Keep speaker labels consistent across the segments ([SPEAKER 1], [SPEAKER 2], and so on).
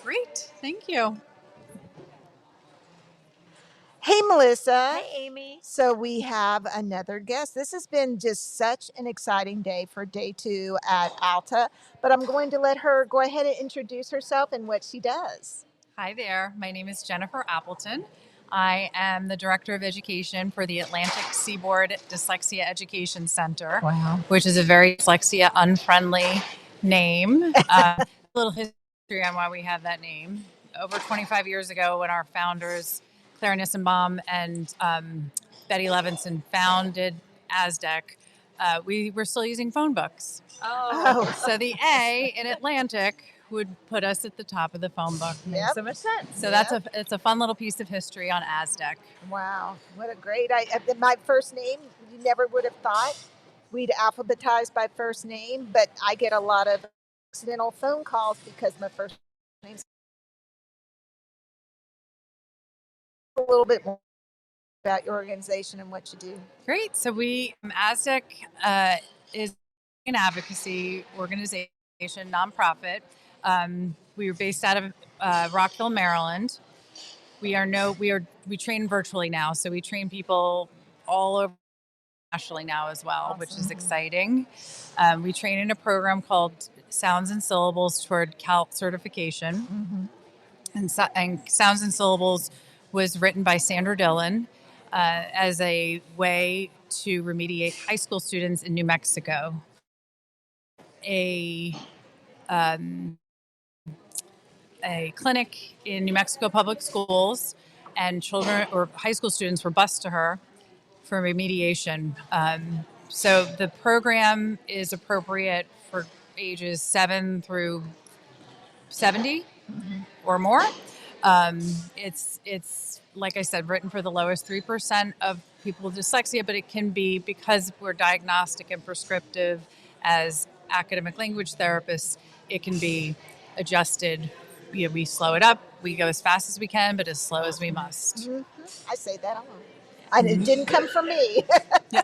[SPEAKER 1] Great. Thank you.
[SPEAKER 2] Hey, Melissa.
[SPEAKER 3] Hey, Amy.
[SPEAKER 2] So we have another guest. This has been just such an exciting day for day 2 at ALTA, but I'm going to let her go ahead and introduce herself and what she does.
[SPEAKER 1] Hi there. My name is Jennifer Appleton. I am the Director of Education for the Atlantic Seaboard Dyslexia Education Center,
[SPEAKER 2] Wow.
[SPEAKER 1] which is a very dyslexia unfriendly name. A little history on why we have that name. Over 25 years ago, when our founders, Claire Nissenbaum and Betty Levinson, founded ASDEC, we were still using phone books.
[SPEAKER 2] Oh.
[SPEAKER 1] So the A in Atlantic would put us at the top of the phone book.
[SPEAKER 2] Yep.
[SPEAKER 3] So much sense.
[SPEAKER 1] So it's a fun little piece of history on ASDEC.
[SPEAKER 2] Wow. What a great my first name, you never would have thought we'd alphabetize by first name, but I get a lot of accidental phone calls because my first name's a little bit more about your organization and what you do.
[SPEAKER 1] Great. So ASDEC is an advocacy organization, nonprofit. We are based out of Rockville, Maryland. We train virtually now, so we train people all over nationally now as well,
[SPEAKER 3] Awesome.
[SPEAKER 1] which is exciting. We train in a program called Sounds and Syllables toward CALT certification.
[SPEAKER 2] Mm-hmm.
[SPEAKER 1] And Sounds and Syllables was written by Sandra Dillon as a way to remediate high school students in New Mexico. A clinic in New Mexico public schools, and children or high school students were bused to her for remediation. So the program is appropriate for ages 7 through 70 or more. It's like I said, written for the lowest 3% of people with dyslexia, but it can be, because we're diagnostic and prescriptive as academic language therapists, it can be adjusted. We slow it up. We go as fast as we can, but as slow as we must.
[SPEAKER 2] Mm-hmm. I say that a lot. It didn't come from me.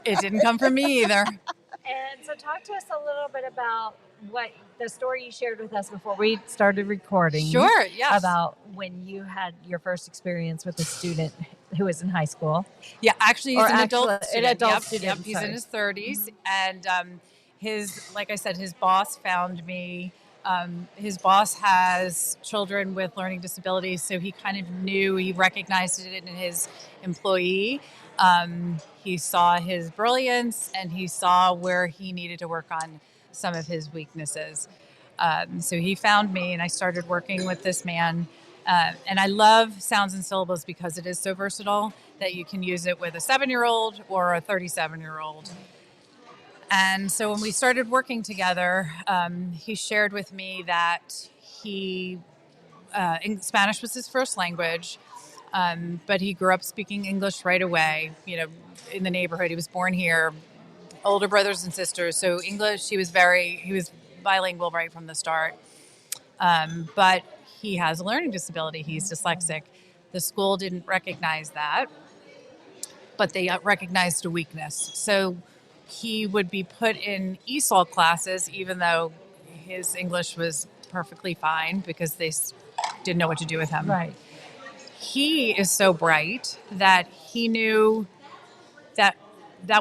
[SPEAKER 1] It didn't come from me either.
[SPEAKER 3] And so talk to us a little bit about what the story you shared with us before we started recording.
[SPEAKER 1] Sure, yes.
[SPEAKER 3] About when you had your first experience with a student who was in high school.
[SPEAKER 1] Yeah, actually he's an adult student.
[SPEAKER 3] An adult
[SPEAKER 1] Yep,
[SPEAKER 3] student.
[SPEAKER 1] Yep, he's in his 30s. And like I said, his boss found me. His boss has children with learning disabilities, so he kind of knew, he recognized it in his employee. He saw his brilliance, and he saw where he needed to work on some of his weaknesses. So he found me, and I started working with this man. And I love Sounds and Syllables because it is so versatile that you can use it with a 7-year-old or a 37-year-old. And so when we started working together, he shared with me that Spanish was his first language, but he grew up speaking English right away, in the neighborhood. He was born here, older brothers and sisters. So English, he was bilingual right from the start. But he has a learning disability. He's dyslexic. The school didn't recognize that, but they recognized a weakness. So he would be put in ESOL classes, even though his English was perfectly fine, because they didn't know what to do with him.
[SPEAKER 3] Right.
[SPEAKER 1] He is so bright that he knew that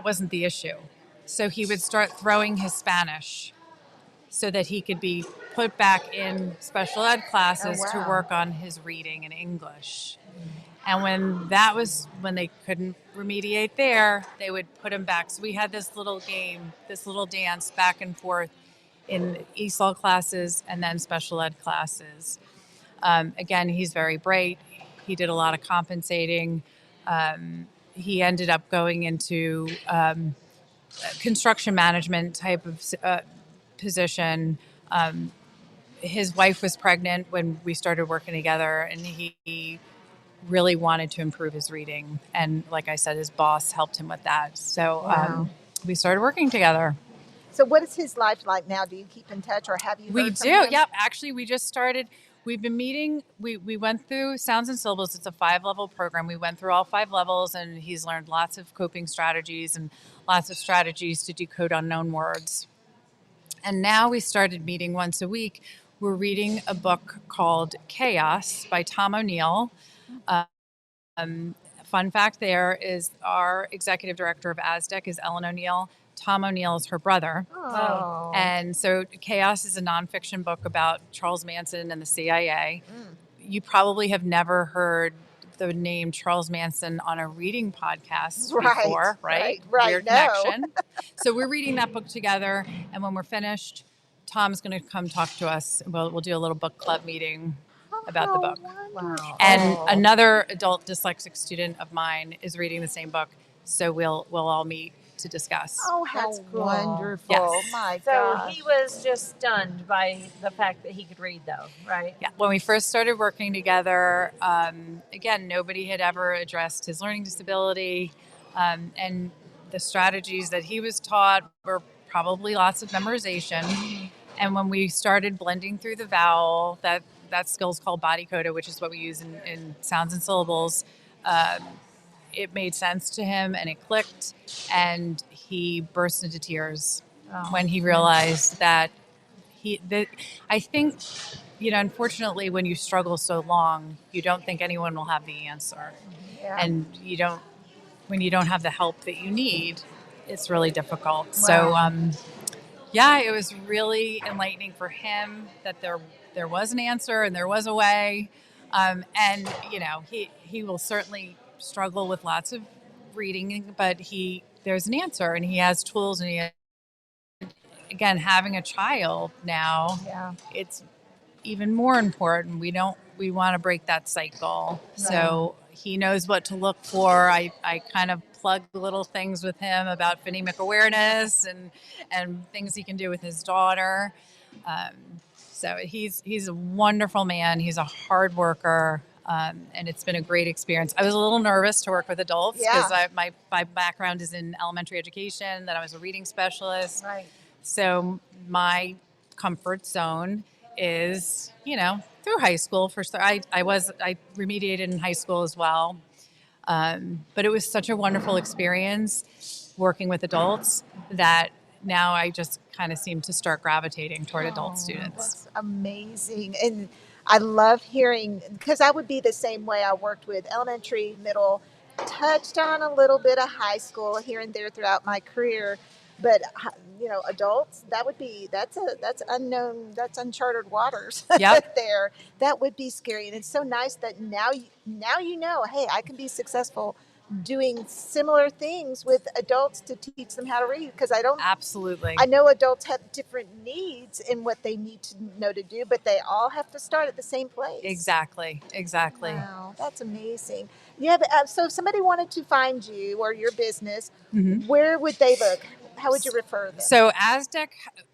[SPEAKER 1] wasn't the issue. So he would start throwing his Spanish so that he could be put back in special ed classes to work on his reading and English. And when they couldn't remediate there, they would put him back. So we had this little game, this little dance back and forth in ESOL classes and then special ed classes. Again, he's very bright. He did a lot of compensating. He ended up going into construction management type of position. His wife was pregnant when we started working together, and he really wanted to improve his reading. And like I said, his boss helped him with that. So we started working together.
[SPEAKER 2] So what is his life like now? Do you keep in touch, or have you heard from him?
[SPEAKER 1] Yep. Actually, we just started. We've been meeting. We went through Sounds and Syllables. It's a 5-level program. We went through all 5 levels, and he's learned lots of coping strategies and lots of strategies to decode unknown words. And now we started meeting once a week, we're reading a book called Chaos by Tom O'Neill. Fun fact there is our executive director of ASDEC is Ellen O'Neill. Tom O'Neill is her brother.
[SPEAKER 2] Oh.
[SPEAKER 1] And so Chaos is a nonfiction book about Charles Manson and the CIA. You probably have never heard the name Charles Manson on a reading podcast before, right? Weird connection. So we're reading that book together, and when we're finished, Tom's going to come talk to us. We'll do a little book club meeting about the book.
[SPEAKER 2] Wow.
[SPEAKER 1] And another adult dyslexic student of mine is reading the same book, so we'll all meet to discuss.
[SPEAKER 2] Oh, how
[SPEAKER 3] That's cool.
[SPEAKER 2] wonderful.
[SPEAKER 1] Yes.
[SPEAKER 2] My
[SPEAKER 3] So
[SPEAKER 2] gosh.
[SPEAKER 3] he was just stunned by the fact that he could read, though, right?
[SPEAKER 1] Yeah, when we first started working together, again, nobody had ever addressed his learning disability, and the strategies that he was taught were probably lots of memorization. And when we started blending through the vowel, that skill is called body coda, which is what we use in sounds and syllables. It made sense to him, and it clicked, and he burst into tears when he realized that I think, unfortunately, when you struggle so long, you don't think anyone will have the answer, and when you don't have the help that you need, it's really difficult.
[SPEAKER 2] Wow.
[SPEAKER 1] So, yeah, it was really enlightening for him that there was an answer and there was a way, and he will certainly struggle with lots of reading, but there's an answer, and he has tools, and again, having a child now, it's even more important. We want to break that cycle. Right. So he knows what to look for. I kind of plug little things with him about phonemic awareness and things he can do with his daughter. So he's a wonderful man. He's a hard worker. And it's been a great experience. I was a little nervous to work with adults because my background is in elementary education, that I was a reading specialist.
[SPEAKER 3] Right.
[SPEAKER 1] So my comfort zone is, through high school. I remediated in high school as well. But it was such a wonderful experience working with adults that now I just kind of seem to start gravitating toward adult students.
[SPEAKER 2] That's amazing. And I love hearing, because I would be the same way. I worked with elementary, middle, touched on a little bit of high school here and there throughout my career. But adults, that's unknown, that's uncharted waters.
[SPEAKER 1] Yep.
[SPEAKER 2] There, that would be scary. And it's so nice that now hey, I can be successful doing similar things with adults to teach them how to read, because
[SPEAKER 1] Absolutely.
[SPEAKER 2] I know adults have different needs in what they need to know to do, but they all have to start at the same place.
[SPEAKER 1] Exactly.
[SPEAKER 2] Wow, that's amazing. So if somebody wanted to find you or your business, where would they look? How would you refer them?
[SPEAKER 1] So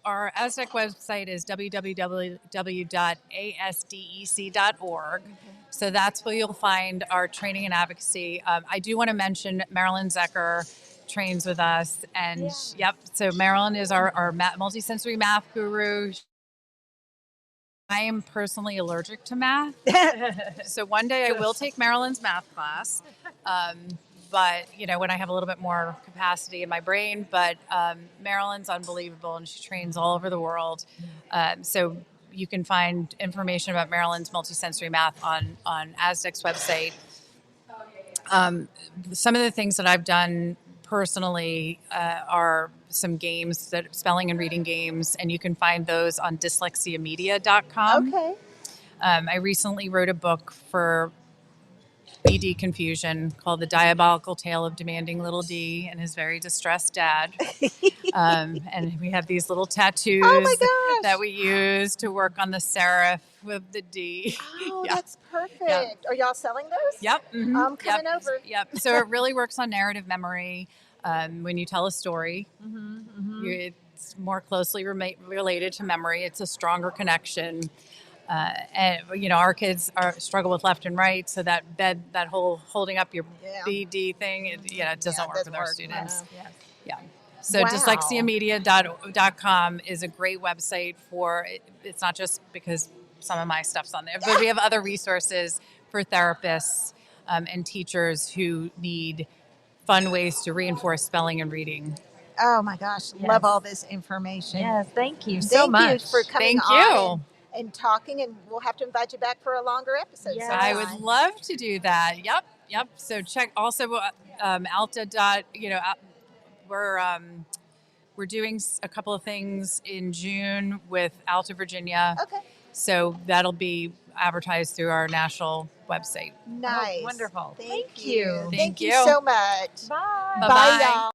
[SPEAKER 1] our ASDEC website is www.asdec.org. So that's where you'll find our training and advocacy. I do want to mention Marilyn Zecker trains with us. And so Marilyn is our multisensory math guru. I am personally allergic to math. So one day I will take Marilyn's math class. But, when I have a little bit more capacity in my brain. But Marilyn's unbelievable, and she trains all over the world. So you can find information about Marilyn's multisensory math on ASDEC's website. Some of the things that I've done personally are some games, spelling and reading games, and you can find those on dyslexiamedia.com.
[SPEAKER 2] Okay.
[SPEAKER 1] I recently wrote a book for BD confusion called The Diabolical Tale of Demanding Little D and His Very Distressed Dad. And we have these little tattoos that we use to work on the serif with the D.
[SPEAKER 2] Oh, that's perfect. Yep. Are y'all selling those?
[SPEAKER 1] Yep. Mm-hmm.
[SPEAKER 2] I'm coming over.
[SPEAKER 1] Yep. So it really works on narrative memory. When you tell a story, it's more closely related to memory. It's a stronger connection. And our kids struggle with left and right, so that whole holding up your BD thing, it doesn't work with our students. Yeah. So dyslexiamedia.com is a great website for it. It's not just because some of my stuff's on there, but we have other resources for therapists and teachers who need fun ways to reinforce spelling and reading.
[SPEAKER 2] Oh my gosh, love all this information.
[SPEAKER 3] Yes, thank you so much.
[SPEAKER 2] Thank you for coming
[SPEAKER 1] on.
[SPEAKER 2] and talking, and we'll have to invite you back for a longer episode.
[SPEAKER 3] Yes.
[SPEAKER 1] I
[SPEAKER 2] sometime.
[SPEAKER 1] would love to do that. Yep. So check also ALTA dot. We're doing a couple of things in June with ALTA Virginia.
[SPEAKER 2] Okay.
[SPEAKER 1] So that'll be advertised through our national website.
[SPEAKER 2] Nice.
[SPEAKER 3] Oh, wonderful.
[SPEAKER 2] Thank
[SPEAKER 3] Thank
[SPEAKER 2] you.
[SPEAKER 3] you.
[SPEAKER 2] Thank you
[SPEAKER 1] you.
[SPEAKER 2] so much.
[SPEAKER 3] Bye.
[SPEAKER 1] Bye-bye.
[SPEAKER 2] Bye, y'all.